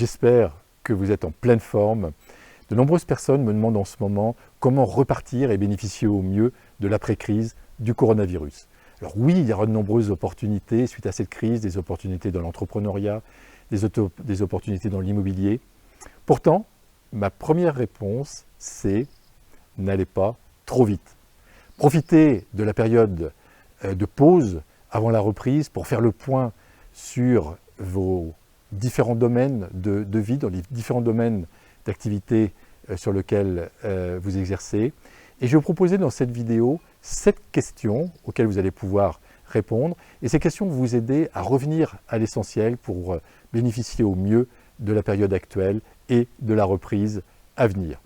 J'espère que vous êtes en pleine forme. De nombreuses personnes me demandent en ce moment comment repartir et bénéficier au mieux de l'après-crise du coronavirus. Alors oui, il y aura de nombreuses opportunités suite à cette crise, des opportunités dans l'entrepreneuriat, des opportunités dans l'immobilier. Pourtant, ma première réponse, c'est n'allez pas trop vite. Profitez de la période de pause avant la reprise pour faire le point sur vos différents domaines de vie, dans les différents domaines d'activité sur lesquels vous exercez. Et je vais vous proposer dans cette vidéo 7 questions auxquelles vous allez pouvoir répondre. Et ces questions vont vous aider à revenir à l'essentiel pour bénéficier au mieux de la période actuelle et de la reprise à venir.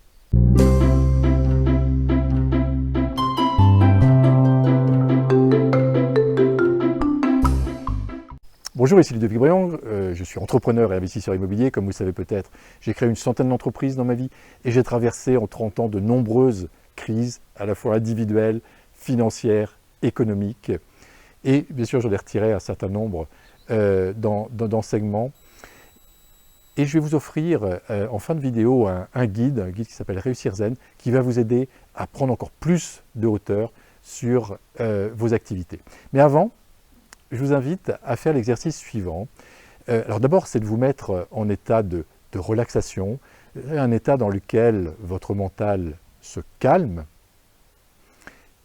Bonjour, ici Ludovic Briand, je suis entrepreneur et investisseur immobilier. Comme vous le savez peut-être, j'ai créé une centaine d'entreprises dans ma vie et j'ai traversé en 30 ans de nombreuses crises, à la fois individuelles, financières, économiques. Et bien sûr, j'en ai retiré un certain nombre d'enseignements. Et je vais vous offrir en fin de vidéo un guide qui s'appelle Réussir Zen, qui va vous aider à prendre encore plus de hauteur sur vos activités. Mais avant, je vous invite à faire l'exercice suivant. Alors d'abord, c'est de vous mettre en état de relaxation, un état dans lequel votre mental se calme.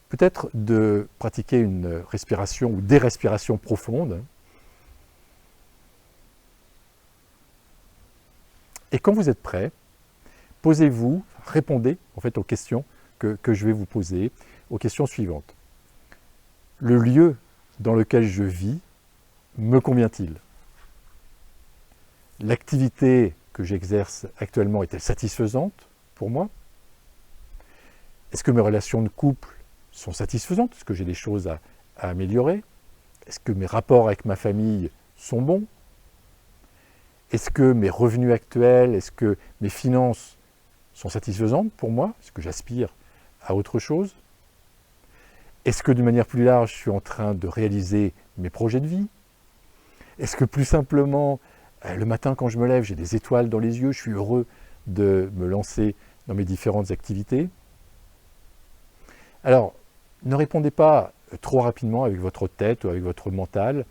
Peut-être de pratiquer une respiration ou des respirations profondes. Et quand vous êtes prêt, posez-vous, répondez en fait aux questions que je vais vous poser, aux questions suivantes. Le lieu dans lequel je vis me convient-il? L'activité que j'exerce actuellement est-elle satisfaisante pour moi? Est-ce que mes relations de couple sont satisfaisantes? Est-ce que j'ai des choses à améliorer? Est-ce que mes rapports avec ma famille sont bons? Est-ce que mes revenus actuels, est-ce que mes finances sont satisfaisantes pour moi? Est-ce que j'aspire à autre chose? Est-ce que d'une manière plus large, je suis en train de réaliser mes projets de vie? Est-ce que plus simplement, le matin quand je me lève, j'ai des étoiles dans les yeux, je suis heureux de me lancer dans mes différentes activités? Alors, ne répondez pas trop rapidement avec votre tête ou avec votre mental.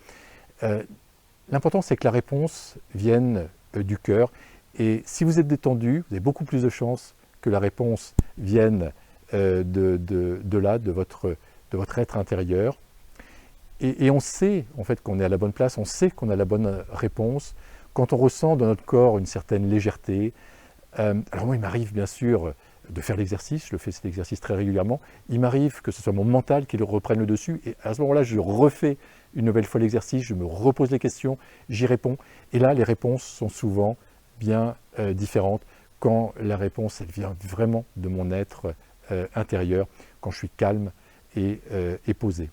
L'important, c'est que la réponse vienne du cœur. Et si vous êtes détendu, vous avez beaucoup plus de chances que la réponse vienne de votre être intérieur. Et on sait en fait qu'on est à la bonne place, on sait qu'on a la bonne réponse quand on ressent dans notre corps une certaine légèreté. Alors moi, il m'arrive bien sûr de faire l'exercice, je le fais cet exercice très régulièrement. Il m'arrive que ce soit mon mental qui reprenne le dessus et à ce moment-là, je refais une nouvelle fois l'exercice, je me repose les questions, j'y réponds. Et là, les réponses sont souvent bien différentes quand la réponse, elle vient vraiment de mon être intérieur, quand je suis calme et posé.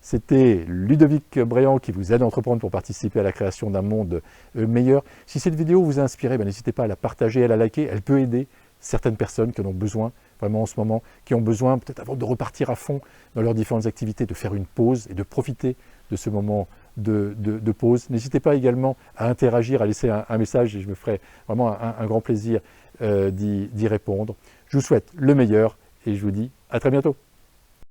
C'était Ludovic Briand qui vous aide à entreprendre pour participer à la création d'un monde meilleur. Si cette vidéo vous a inspiré, n'hésitez pas à la partager, à la liker. Elle peut aider certaines personnes qui en ont besoin vraiment en ce moment, qui ont besoin peut-être avant de repartir à fond dans leurs différentes activités, de faire une pause et de profiter de ce moment de pause. N'hésitez pas également à interagir, à laisser un message et je me ferai vraiment un grand plaisir d'y répondre. Je vous souhaite le meilleur et je vous dis à très bientôt.